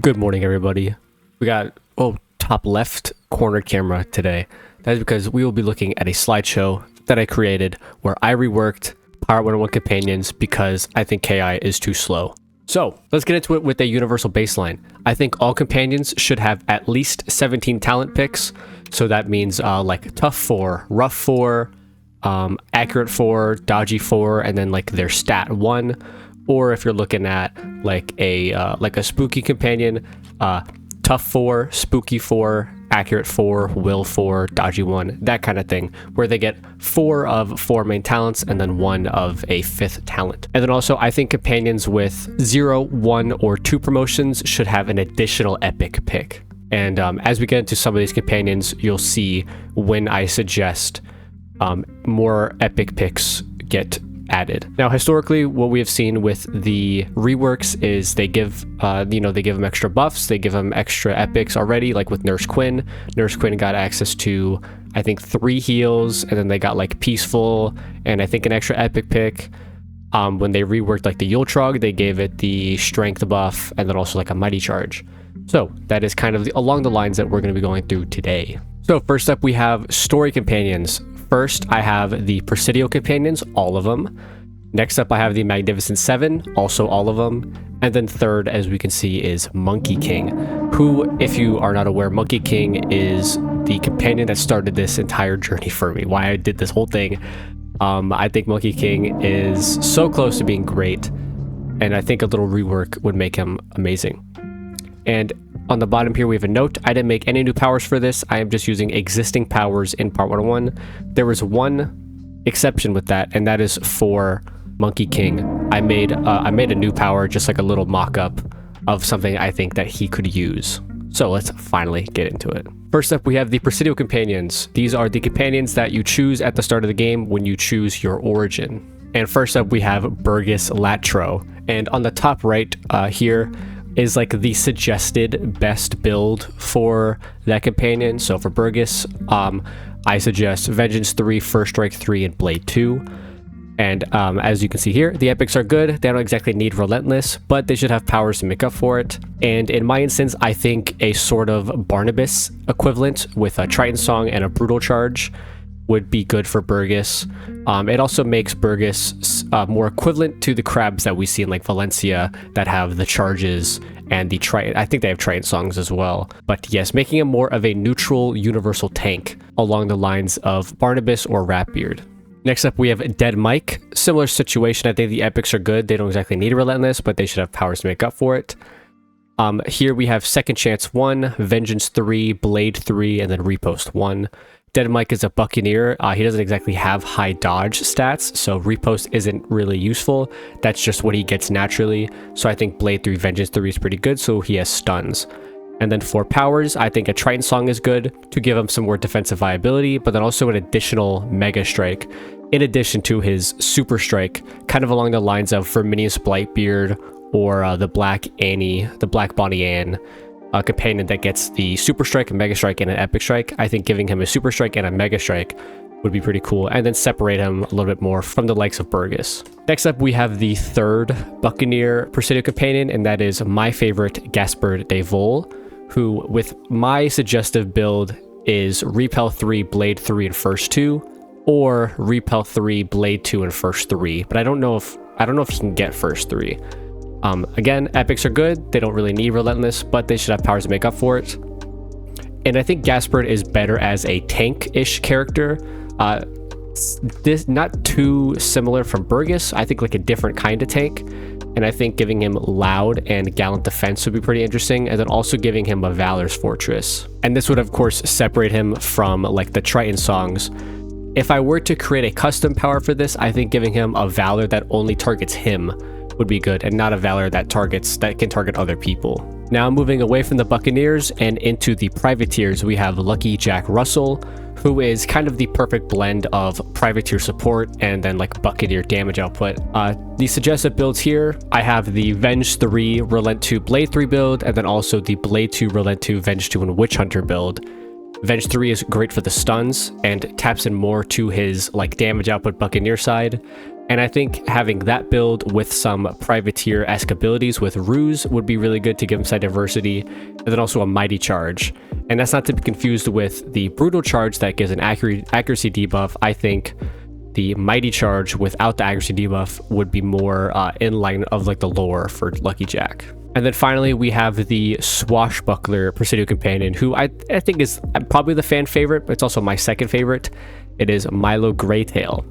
Good morning, everybody. We got, top left corner camera today. That is because we will be looking at a slideshow that I created where I reworked Pirate101 companions because I think KI is too slow. So let's get into it with a universal baseline. I think all companions should have at least 17 talent picks. So that means like tough 4, rough 4, accurate 4, dodgy 4, and then like their stat 1. Or if you're looking at like a spooky companion, tough 4, spooky 4, accurate 4, will 4, dodgy 1, that kind of thing, where they get 4 of 4 main talents and then 1 of a 5th talent. And then also I think companions with 0, 1, or 2 promotions should have an additional epic pick. And as we get into some of these companions, you'll see when I suggest more epic picks get added. Now, historically, what we have seen with the reworks is they give, they give them extra buffs, they give them extra epics already, like with Nurse Quinn. Nurse Quinn got access to, I think, 3 heals, and then they got like Peaceful, and I think an extra epic pick. When they reworked like the Yultrog, they gave it the strength buff, and then also like a mighty charge. So that is kind of along the lines that we're going to be going through today. So first up, we have story companions. First, I have the Presidio companions, all of them. Next up, I have the Magnificent 7, also all of them. And then third, as we can see, is Monkey King, who, if you are not aware, Monkey King is the companion that started this entire journey for me, why I did this whole thing. I think Monkey King is so close to being great, and I think a little rework would make him amazing. And on the bottom here, we have a note. I didn't make any new powers for this. I am just using existing powers in Pirate101. There was one exception with that, and that is for Monkey King. I made a new power, just like a little mock-up of something I think that he could use. So let's finally get into it. First up, we have the Presidio companions. These are the companions that you choose at the start of the game when you choose your origin. And first up, we have Burgess Latro. And on the top right here, is like the suggested best build for that companion. So for Burgess, I suggest Vengeance 3, First Strike 3, and Blade 2. And as you can see here, the epics are good. They don't exactly need Relentless, but they should have powers to make up for it. And in my instance, I think a sort of Barnabas equivalent with a Triton Song and a Brutal Charge would be good for Burgess. It also makes Burgess more equivalent to the crabs that we see in like Valencia that have the charges and the Triton. I think they have Triton Songs as well. But yes, making him more of a neutral universal tank along the lines of Barnabas or Ratbeard. Next up, we have Dead Mike. Similar situation. I think the epics are good. They don't exactly need a Relentless, but they should have powers to make up for it. Here we have Second Chance 1, Vengeance 3, Blade 3, and then Repost 1. Dead Mike is a Buccaneer. He doesn't exactly have high dodge stats, so Repost isn't really useful. That's just what he gets naturally. So I think Blade 3, Vengeance 3 is pretty good, so he has stuns. And then for powers, I think a Triton Song is good to give him some more defensive viability, but then also an additional Mega Strike, in addition to his Super Strike, kind of along the lines of Verminius Blightbeard or the Black Annie, the Black Bonnie Ann. A companion that gets the Super Strike, a Mega Strike, and an Epic Strike. I think giving him a Super Strike and a Mega Strike would be pretty cool, and then separate him a little bit more from the likes of Burgess. Next up, we have the third Buccaneer Presidio companion, and that is my favorite, Gaspard de Vol, who, with my suggestive build, is Repel 3, Blade 3, and First 2, or Repel 3, Blade 2, and First 3. But I don't know if he can get First 3. Again, epics are good. They don't really need Relentless, but they should have powers to make up for it. And I think Gaspard is better as a tank-ish character. This not too similar from Burgess. I think like a different kind of tank. And I think giving him Loud and Gallant Defense would be pretty interesting. And then also giving him a Valor's Fortress. And this would, of course, separate him from like the Triton Songs. If I were to create a custom power for this, I think giving him a Valor that only targets him would be good, and not a Valor that can target other people. Now moving away from the Buccaneers and into the Privateers, we have Lucky Jack Russell, who is kind of the perfect blend of Privateer support and then like Buccaneer damage output. The suggested builds here, I have the Venge 3, Relent 2, Blade 3 build, and then also the Blade 2, Relent 2, Venge 2, and Witch Hunter build. Venge 3 is great for the stuns and taps in more to his like damage output Buccaneer side. And I think having that build with some privateer-esque abilities with ruse would be really good to give him side diversity, and then also a mighty charge. And that's not to be confused with the brutal charge that gives an accuracy debuff. I think the mighty charge without the accuracy debuff would be more in line of like the lore for Lucky Jack. And then finally, we have the Swashbuckler Presidio Companion, who I think is probably the fan favorite, but it's also my second favorite. It is Milo Greytail.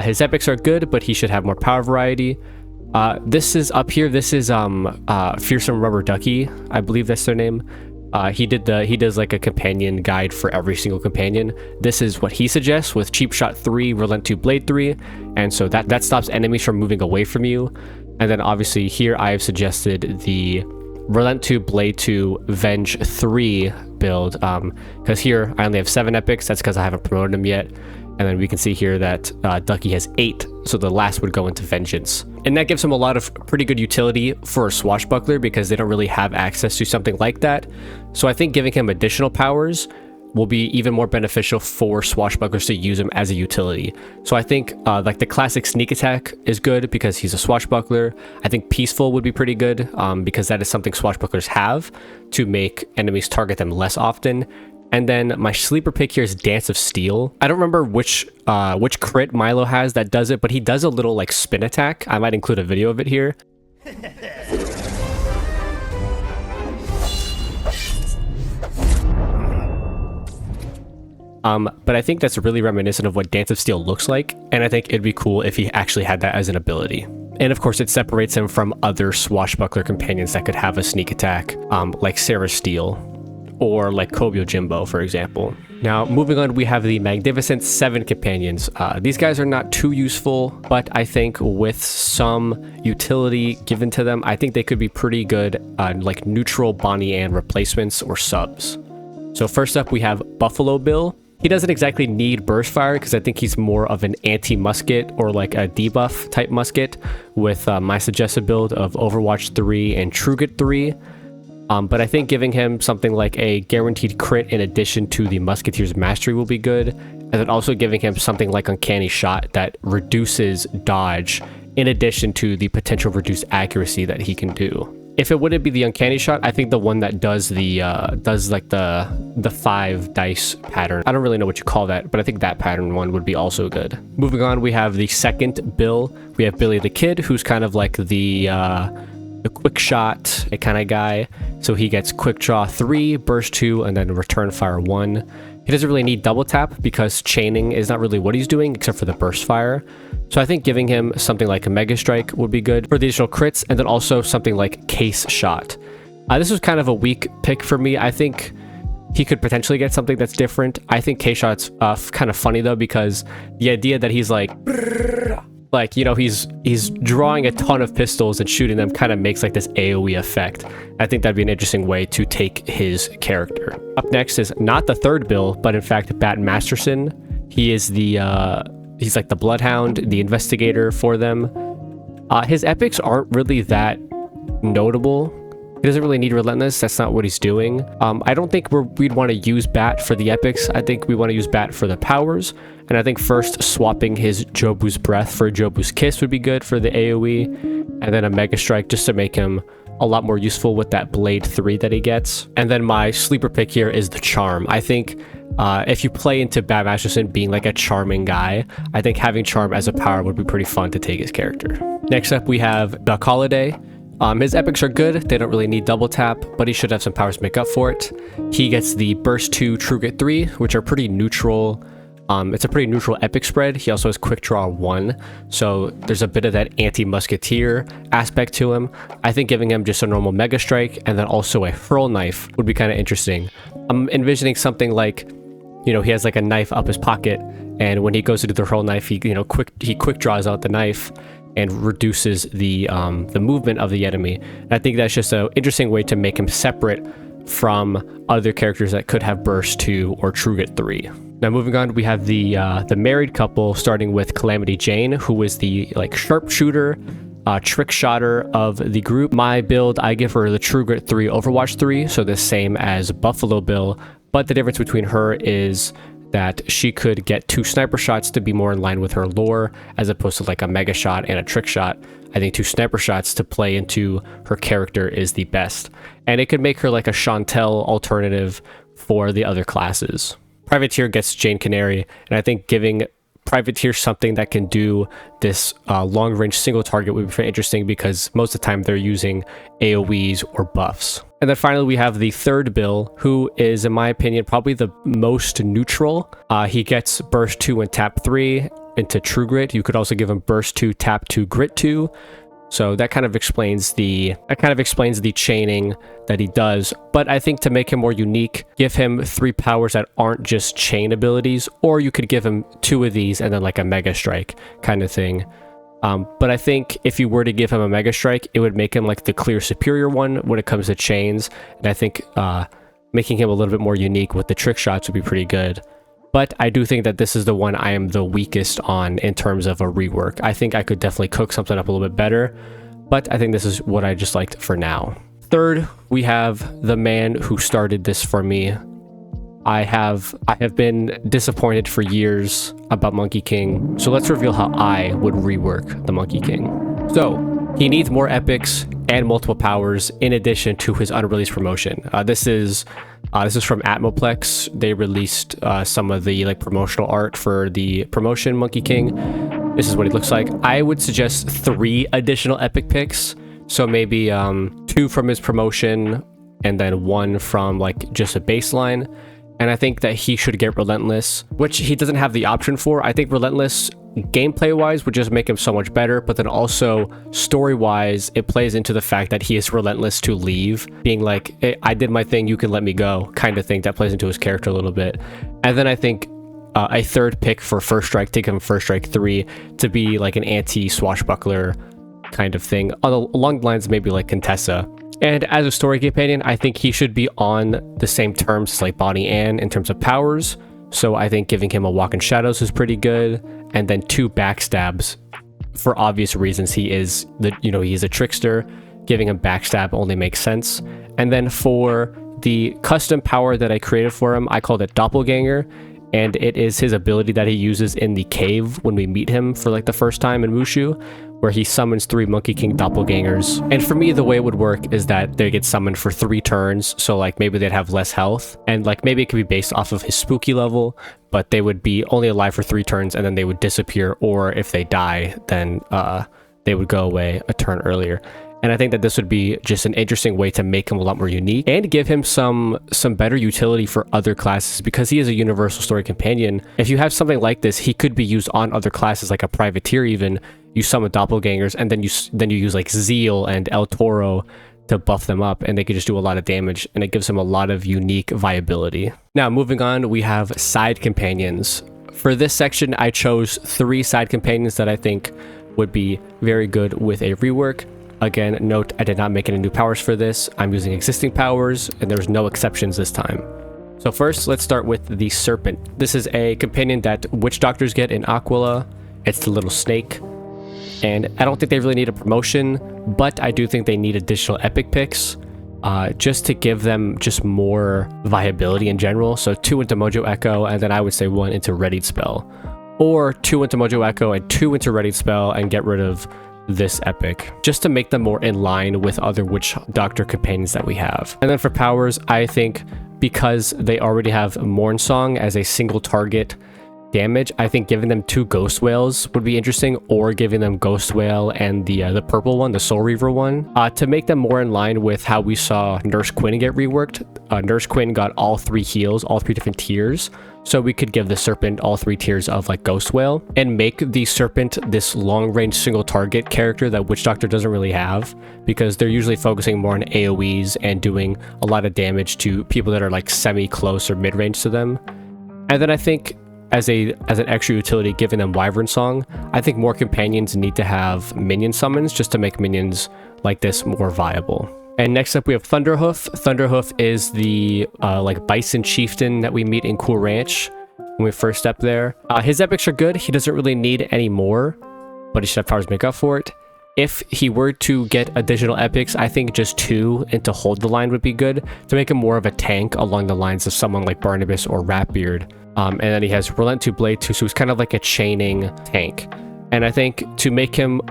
His epics are good, but he should have more power variety. This is up here. This is Fearsome Rubber Ducky. I believe that's their name. He does like a companion guide for every single companion. This is what he suggests with Cheap Shot 3, Relent 2, Blade 3, and so that stops enemies from moving away from you. And then obviously here I have suggested the Relent 2, Blade 2, Venge 3 build, because here I only have 7 epics. That's because I haven't promoted them yet. And then we can see here that Ducky has 8, so the last would go into Vengeance. And that gives him a lot of pretty good utility for a Swashbuckler because they don't really have access to something like that. So I think giving him additional powers will be even more beneficial for Swashbucklers to use him as a utility. So I think like the classic Sneak Attack is good because he's a Swashbuckler. I think Peaceful would be pretty good because that is something Swashbucklers have to make enemies target them less often. And then my sleeper pick here is Dance of Steel. I don't remember which crit Milo has that does it, but he does a little like spin attack. I might include a video of it here. But I think that's really reminiscent of what Dance of Steel looks like, and I think it'd be cool if he actually had that as an ability. And of course, it separates him from other Swashbuckler companions that could have a sneak attack, like Sarah Steel, or like Kobyo Jimbo, for example. Now, moving on, we have the Magnificent 7 companions. These guys are not too useful, but I think with some utility given to them, I think they could be pretty good like neutral Bonnie and replacements or subs. So first up, we have Buffalo Bill. He doesn't exactly need burst fire because I think he's more of an anti-musket or like a debuff type musket with my suggested build of Overwatch 3 and Truget 3. But I think giving him something like a guaranteed crit in addition to the Musketeer's Mastery will be good. And then also giving him something like Uncanny Shot that reduces dodge in addition to the potential reduced accuracy that he can do. If it wouldn't be the Uncanny Shot, I think the one that does the like the 5 dice pattern. I don't really know what you call that, but I think that pattern one would be also good. Moving on, we have the second Bill. We have Billy the Kid, who's kind of like the quick shot kind of guy. So he gets quick draw 3, burst 2, and then return fire 1. He doesn't really need double tap because chaining is not really what he's doing except for the burst fire. So I think giving him something like a Mega Strike would be good for the additional crits, and then also something like Case Shot. This was kind of a weak pick for me. I think he could potentially get something that's different. I think Case Shot's kind of funny though, because the idea that he's like, you know, he's drawing a ton of pistols and shooting them kind of makes like this AoE effect. I think that'd be an interesting way to take his character. Up next is not the third Bill, but in fact Bat Masterson. He is the he's like the Bloodhound, the investigator for them. His epics aren't really that notable. He doesn't really need Relentless. That's not what he's doing. I don't think we'd want to use Bat for the epics. I think we want to use Bat for the powers. And I think first swapping his Jobu's Breath for Jobu's Kiss would be good for the AoE. And then a Mega Strike just to make him a lot more useful with that Blade 3 that he gets. And then my sleeper pick here is the Charm. I think if you play into Bat Masterson being like a charming guy, I think having Charm as a power would be pretty fun to take his character. Next up, we have Duck Holiday. His epics are good. They don't really need double tap, but he should have some powers to make up for it. He gets the Burst 2, Truget 3, which are pretty neutral. It's a pretty neutral epic spread. He also has Quick Draw 1, so there's a bit of that anti-musketeer aspect to him. I think giving him just a normal Mega Strike and then also a Hurl Knife would be kind of interesting. I'm envisioning something like, you know, he has like a knife up his pocket, and when he goes to do the Hurl Knife, he quick draws out the knife and reduces the movement of the enemy. And I think that's just an interesting way to make him separate from other characters that could have Burst 2 or Truget 3. Now moving on, we have the married couple, starting with Calamity Jane, who is the like sharpshooter, trick shotter of the group. My build, I give her the Truget 3 Overwatch 3, so the same as Buffalo Bill, but the difference between her is that she could get 2 sniper shots to be more in line with her lore, as opposed to like a mega shot and a trick shot. I think 2 sniper shots to play into her character is the best. And it could make her like a Chantel alternative for the other classes. Privateer gets Jane Canary, and I think giving Privateer something that can do this long-range single target would be very interesting, because most of the time they're using AoEs or buffs. And then finally we have the third Bill, who is, in my opinion, probably the most neutral. He gets Burst 2 and Tap 3 into True Grit. You could also give him Burst 2, Tap 2, Grit 2. So that kind of explains the chaining that he does. But I think to make him more unique, give him 3 powers that aren't just chain abilities, or you could give him 2 of these and then like a Mega Strike kind of thing. But I think if you were to give him a Mega Strike, it would make him like the clear superior one when it comes to chains. And I think making him a little bit more unique with the trick shots would be pretty good. But I do think that this is the one I am the weakest on in terms of a rework. I think I could definitely cook something up a little bit better, but I think this is what I just liked for now. Third, we have the man who started this for me. I have been disappointed for years about Monkey King, so let's reveal how I would rework the Monkey King. So, he needs more epics and multiple powers in addition to his unreleased promotion. This is from Atmoplex. They released some of the like promotional art for the promotion Monkey King. This is what it looks like. I would suggest 3 additional epic picks. So maybe 2 from his promotion and then 1 from like just a baseline. And I think that he should get Relentless, which he doesn't have the option for. I think Relentless gameplay-wise would just make him so much better, but then also story-wise, it plays into the fact that he is relentless to leave, being like, hey, I did my thing, you can let me go, kind of thing. That plays into his character a little bit. And then I think a third pick for First Strike, take him First Strike 3 to be like an anti-swashbuckler kind of thing, along the lines of maybe like Contessa. And as a story companion, I think he should be on the same terms as like Bonnie Ann in terms of powers. So I think giving him a Walk in Shadows is pretty good, and then 2 backstabs for obvious reasons. He is he's a trickster. Giving him backstab only makes sense. And then for the custom power that I created for him, I called it Doppelganger, and it is his ability that he uses in the cave when we meet him for like the first time in Mushu, where he summons 3 Monkey King doppelgangers. And for me, the way it would work is that they get summoned for 3 turns, so like maybe they'd have less health, and like maybe it could be based off of his spooky level, but they would be only alive for 3 turns and then they would disappear, or if they die, then they would go away a turn earlier. And I think that this would be just an interesting way to make him a lot more unique and give him some better utility for other classes, because he is a universal story companion. If you have something like this, he could be used on other classes, like a Privateer even. You summon doppelgangers, and then you use like Zeal and El Toro to buff them up, and they could just do a lot of damage, and it gives him a lot of unique viability. Now, moving on, we have side companions. For this section, I chose 3 side companions that I think would be very good with a rework. Again, note I did not make any new powers for this. I'm using existing powers, and there's no exceptions this time. So first, let's start with the Serpent. This is a companion that witch doctors get in Aquila. It's the little snake. And I don't think they really need a promotion, but I do think they need additional epic picks just to give them just more viability in general. So 2 into Mojo Echo, and then I would say 1 into Readied Spell. Or 2 into Mojo Echo and 2 into Readied Spell, and get rid of this epic, just to make them more in line with other witch doctor companions that we have. And then for powers, I think because they already have Mourn Song as a single target damage, I think giving them 2 Ghost Whales would be interesting, or giving them Ghost Whale and the purple one, the Soul Reaver one, to make them more in line with how we saw Nurse Quinn get reworked. Nurse Quinn got all 3 heals, all 3 different tiers, so we could give the Serpent all 3 tiers of like Ghost Whale, and make the Serpent this long-range single target character that Witch Doctor doesn't really have, because they're usually focusing more on AoEs and doing a lot of damage to people that are like semi-close or mid-range to them. And then I think as an extra utility, giving them Wyvern Song, I think more companions need to have minion summons just to make minions like this more viable. And next up we have Thunderhoof. Thunderhoof is the like bison chieftain that we meet in Cool Ranch when we first step there. His epics are good. He doesn't really need any more, but he should have powers to make up for it. If he were to get additional epics, I think just 2 into Hold the Line would be good to make him more of a tank along the lines of someone like Barnabas or Ratbeard. And then he has Relent 2, Blade 2, so he's kind of like a chaining tank. And I think to make him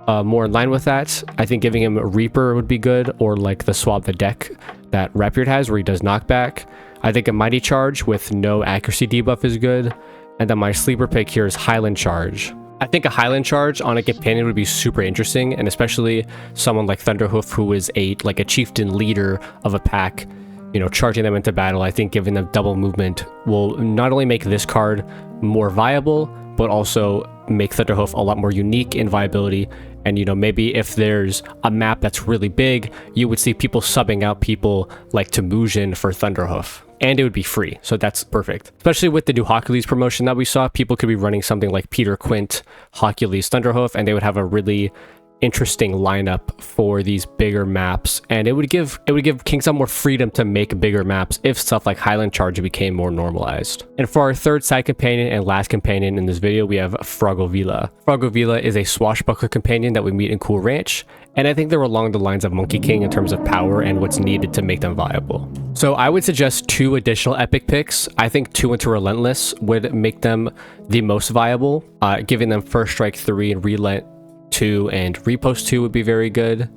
more in line with that, I think giving him a Reaper would be good, or like the Swab the Deck that Rapbeard has where he does knockback. I think a Mighty Charge with no accuracy debuff is good. And then my sleeper pick here is Highland Charge. I think a Highland Charge on a companion would be super interesting, and especially someone like Thunderhoof, who is a chieftain leader of a pack, you know, charging them into battle. I think giving them double movement will not only make this card more viable, but also make Thunderhoof a lot more unique in viability. And, you know, maybe if there's a map that's really big, you would see people subbing out people like Temujin for Thunderhoof. And it would be free, so that's perfect. Especially with the new Hercules promotion that we saw, people could be running something like Peter Quint, Hercules, Thunderhoof, and they would have a really interesting lineup for these bigger maps. And it would give Kingsisle more freedom to make bigger maps if stuff like Highland Charge became more normalized. And for our third side companion and last companion in this video, we have Froggovila. Froggovila is a swashbuckler companion that we meet in Cool Ranch, and I think they're along the lines of Monkey King in terms of power and what's needed to make them viable. So I would suggest 2 additional epic picks. I think 2 into Relentless would make them the most viable. Giving them First Strike 3 and Relent 2 and Repost 2 would be very good.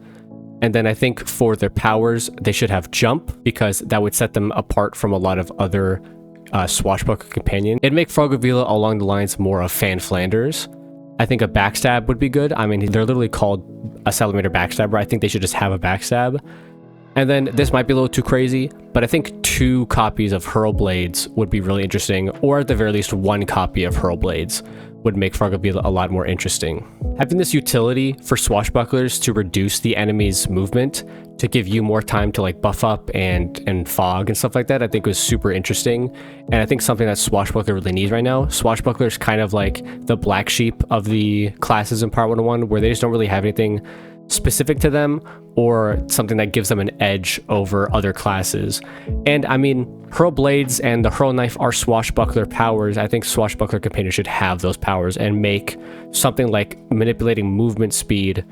And then I think for their powers, they should have Jump, because that would set them apart from a lot of other swashbuckler companions. It'd make Froggovila along the lines more of Fan Flanders. I think a Backstab would be good. I mean, they're literally called a Salamander Backstabber. I think they should just have a Backstab. And then this might be a little too crazy, but I think 2 copies of Hurl Blades would be really interesting, or at the very least 1 copy of Hurl Blades would make Froggovila a lot more interesting. Having this utility for swashbucklers to reduce the enemy's movement, to give you more time to like buff up and fog and stuff like that, I think was super interesting. And I think something that Swashbuckler really needs right now. Swashbuckler is kind of like the black sheep of the classes in Pirate 101, where they just don't really have anything specific to them or something that gives them an edge over other classes. And I mean, Hurl Blades and the Hurl Knife are swashbuckler powers. I think swashbuckler companions should have those powers and make something like manipulating movement speed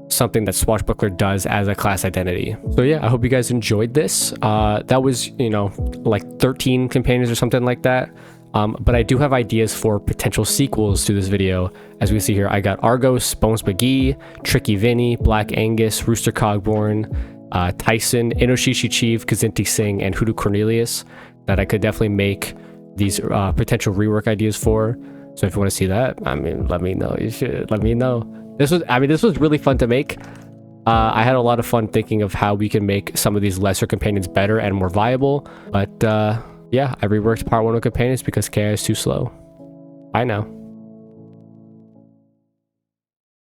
something that swashbuckler does as a class identity. So yeah, I hope you guys enjoyed this. That was, you know, like 13 companions or something like that. But I do have ideas for potential sequels to this video. As we see here, I got Argos, Bones McGee, Tricky Vinny, Black Angus, Rooster Cogborn, Tyson, Inoshishi Chief, Kazinti Singh, and Hoodoo Cornelius that I could definitely make these potential rework ideas for. So if you want to see that, I mean, let me know. You should let me know. This was really fun to make. I had a lot of fun thinking of how we can make some of these lesser companions better and more viable. But yeah, I reworked Pirate 101 companions because KI is too slow. Bye now.